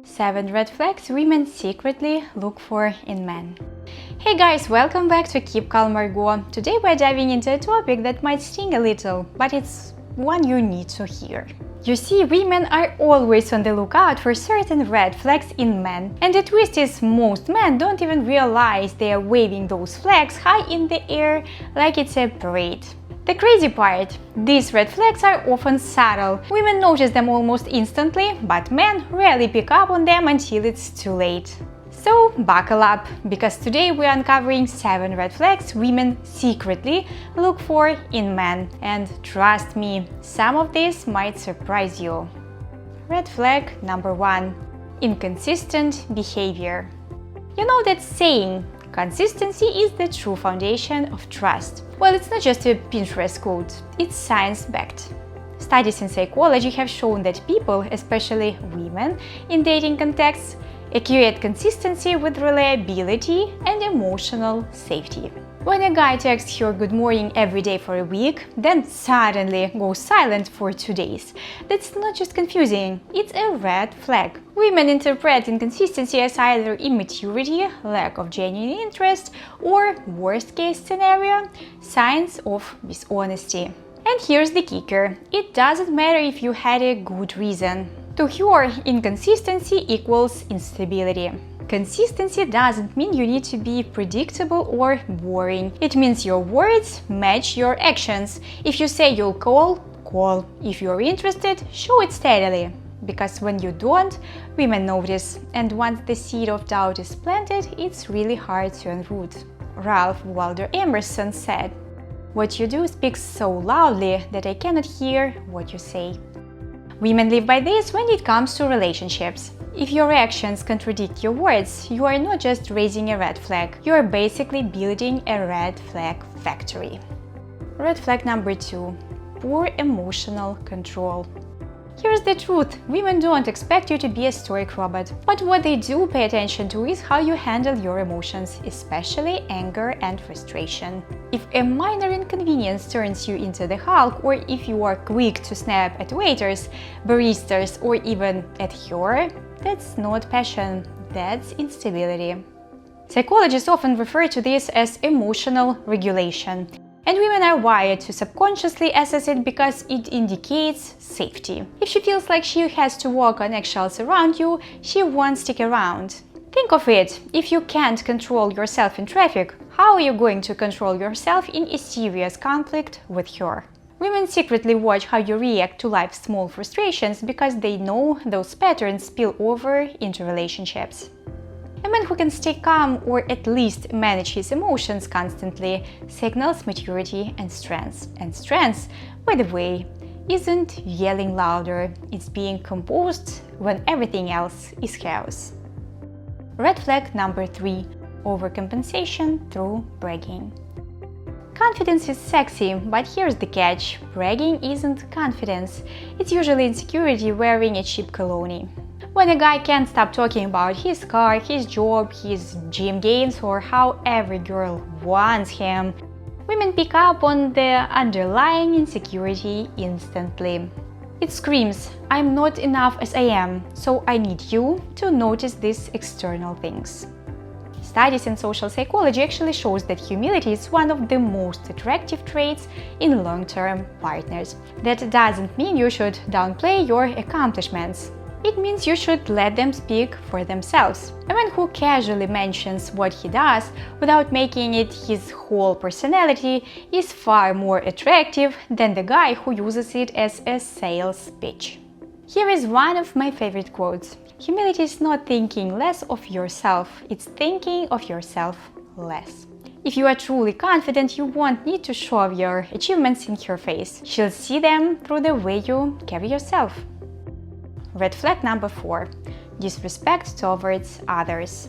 7 red flags women secretly look for in men. Hey guys, welcome back to Keep Calm Margo. Today we're diving into a topic that might sting a little, but it's one you need to hear. You see, women are always on the lookout for certain red flags in men, and the twist is most men don't even realize they are waving those flags high in the air like it's a parade. The crazy part, these red flags are often subtle. Women notice them almost instantly, but men rarely pick up on them until it's too late. So buckle up, because today we're uncovering 7 red flags women secretly look for in men. And trust me, some of these might surprise you. Red flag number 1. Inconsistent behavior. You know that saying, consistency is the true foundation of trust. Well, it's not just a Pinterest quote, it's science-backed. Studies in psychology have shown that people, especially women, in dating contexts, equate consistency with reliability and emotional safety. When a guy texts her good morning every day for a week, then suddenly goes silent for 2 days, that's not just confusing, it's a red flag. Women interpret inconsistency as either immaturity, lack of genuine interest, or, worst case scenario, signs of dishonesty. And here's the kicker, it doesn't matter if you had a good reason. To her, inconsistency equals instability. Consistency doesn't mean you need to be predictable or boring. It means your words match your actions. If you say you'll call, call. If you're interested, show it steadily. Because when you don't, women notice. And once the seed of doubt is planted, it's really hard to unroot. Ralph Waldo Emerson said, "What you do speaks so loudly that I cannot hear what you say." Women live by this when it comes to relationships. If your actions contradict your words, you are not just raising a red flag, you are basically building a red flag factory. Red flag number 2. Poor emotional control. Here's the truth, women don't expect you to be a stoic robot, but what they do pay attention to is how you handle your emotions, especially anger and frustration. If a minor inconvenience turns you into the Hulk, or if you are quick to snap at waiters, baristas, or even at her, that's not passion, that's instability. Psychologists often refer to this as emotional regulation. And women are wired to subconsciously assess it because it indicates safety. If she feels like she has to walk on eggshells around you, she won't stick around. Think of it, if you can't control yourself in traffic, how are you going to control yourself in a serious conflict with her? Women secretly watch how you react to life's small frustrations because they know those patterns spill over into relationships. A man who can stay calm or at least manage his emotions constantly signals maturity and strength. And strength, by the way, isn't yelling louder, it's being composed when everything else is chaos. Red flag number 3. Overcompensation through bragging. Confidence is sexy, but here's the catch. Bragging isn't confidence. It's usually insecurity wearing a cheap cologne. When a guy can't stop talking about his car, his job, his gym gains, or how every girl wants him, women pick up on the underlying insecurity instantly. It screams, "I'm not enough as I am, so I need you to notice these external things." Studies in social psychology actually shows that humility is one of the most attractive traits in long-term partners. That doesn't mean you should downplay your accomplishments. It means you should let them speak for themselves. A man who casually mentions what he does without making it his whole personality is far more attractive than the guy who uses it as a sales pitch. Here is one of my favorite quotes. Humility is not thinking less of yourself, it's thinking of yourself less. If you are truly confident, you won't need to show off your achievements in her face. She'll see them through the way you carry yourself. Red flag number 4. Disrespect towards others.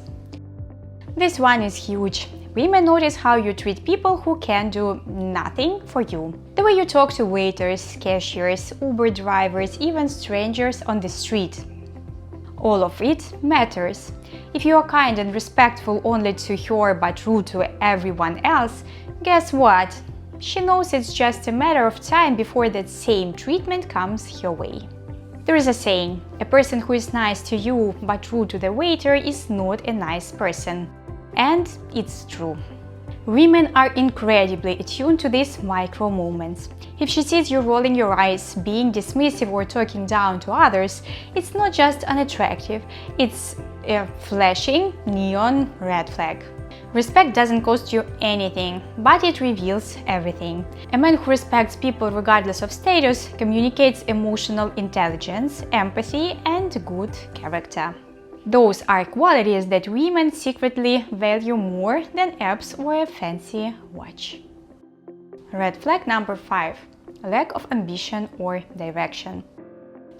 This one is huge. Women notice how you treat people who can do nothing for you. The way you talk to waiters, cashiers, Uber drivers, even strangers on the street. All of it matters. If you are kind and respectful only to her but rude to everyone else, guess what? She knows it's just a matter of time before that same treatment comes her way. There is a saying, a person who is nice to you but rude to the waiter is not a nice person. And it's true. Women are incredibly attuned to these micro moments. If she sees you rolling your eyes, being dismissive or talking down to others, it's not just unattractive, it's a flashing neon red flag. Respect doesn't cost you anything, but it reveals everything. A man who respects people regardless of status communicates emotional intelligence, empathy, and good character. Those are qualities that women secretly value more than abs or a fancy watch. Red flag number 5. Lack of ambition or direction.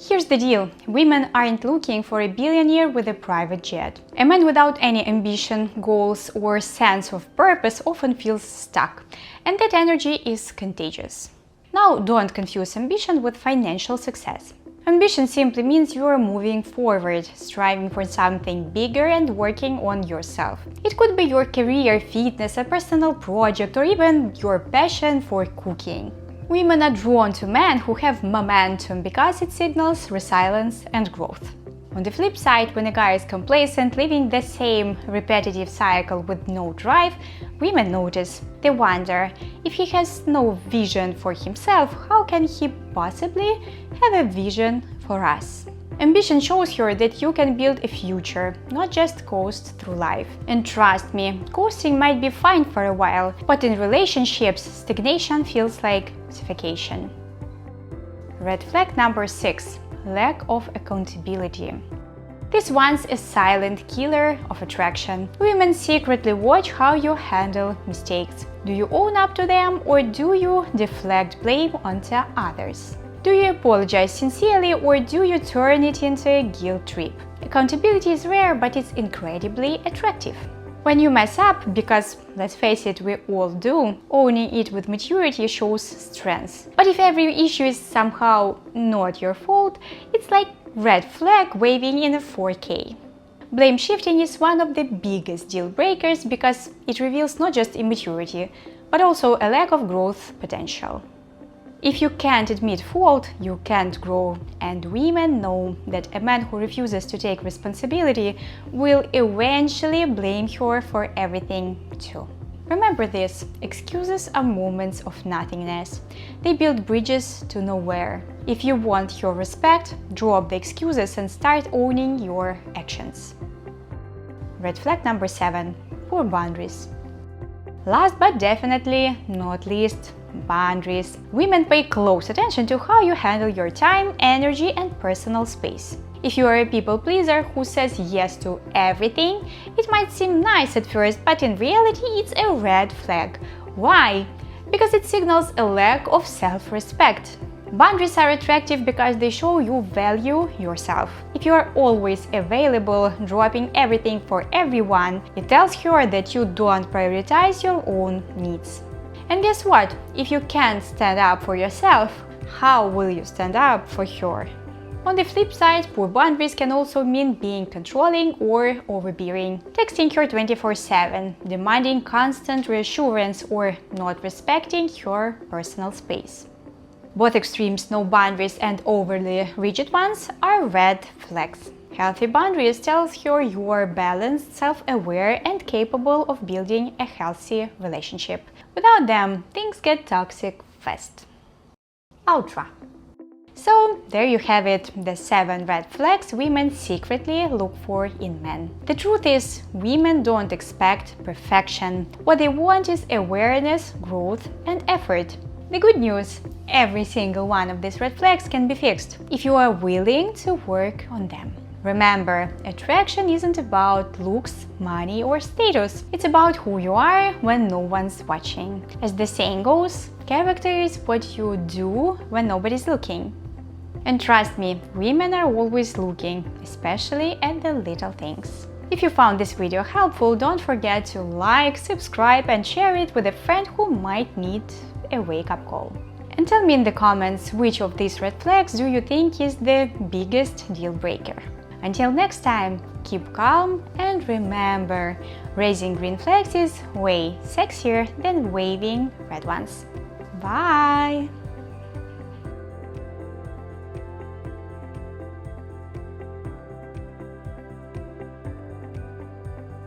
Here's the deal, women aren't looking for a billionaire with a private jet. A man without any ambition, goals, or sense of purpose often feels stuck, and that energy is contagious. Now, don't confuse ambition with financial success. Ambition simply means you are moving forward, striving for something bigger and working on yourself. It could be your career, fitness, a personal project, or even your passion for cooking. Women are drawn to men who have momentum because it signals resilience and growth. On the flip side, when a guy is complacent, living the same repetitive cycle with no drive, women notice. They wonder, if he has no vision for himself, how can he possibly have a vision for us? Ambition shows her that you can build a future, not just coast through life. And trust me, coasting might be fine for a while, but in relationships, stagnation feels like suffocation. Red flag number 6. Lack of accountability. This one's a silent killer of attraction. Women secretly watch how you handle mistakes. Do you own up to them or do you deflect blame onto others? Do you apologize sincerely or do you turn it into a guilt trip? Accountability is rare, but it's incredibly attractive. When you mess up, because let's face it, we all do, owning it with maturity shows strength. But if every issue is somehow not your fault, it's like red flag waving in a 4K. Blame shifting is one of the biggest deal breakers because it reveals not just immaturity, but also a lack of growth potential. If you can't admit fault, you can't grow, and women know that a man who refuses to take responsibility will eventually blame her for everything too. Remember this, excuses are moments of nothingness. They build bridges to nowhere. If you want your respect, drop the excuses and start owning your actions. Red flag number 7. Poor boundaries. Last but definitely not least, boundaries. Women pay close attention to how you handle your time, energy, and personal space. If you are a people pleaser who says yes to everything, it might seem nice at first, but in reality it's a red flag. Why? Because it signals a lack of self-respect. Boundaries are attractive because they show you value yourself. If you are always available, dropping everything for everyone, it tells her that you don't prioritize your own needs. And guess what? If you can't stand up for yourself, how will you stand up for her? On the flip side, poor boundaries can also mean being controlling or overbearing, texting her 24/7, demanding constant reassurance, or not respecting her personal space. Both extremes, no boundaries and overly rigid ones, are red flags. Healthy boundaries tells her you are balanced, self-aware, and capable of building a healthy relationship. Without them, things get toxic fast. Outro. So, there you have it, the 7 red flags women secretly look for in men. The truth is, women don't expect perfection. What they want is awareness, growth, and effort. The good news, every single one of these red flags can be fixed if you are willing to work on them. Remember, attraction isn't about looks, money, or status. It's about who you are when no one's watching. As the saying goes, character is what you do when nobody's looking. And trust me, women are always looking, especially at the little things. If you found this video helpful, don't forget to like, subscribe, and share it with a friend who might need a wake-up call. And tell me in the comments which of these red flags do you think is the biggest deal breaker. Until next time, keep calm and remember, raising green flags is way sexier than waving red ones. Bye!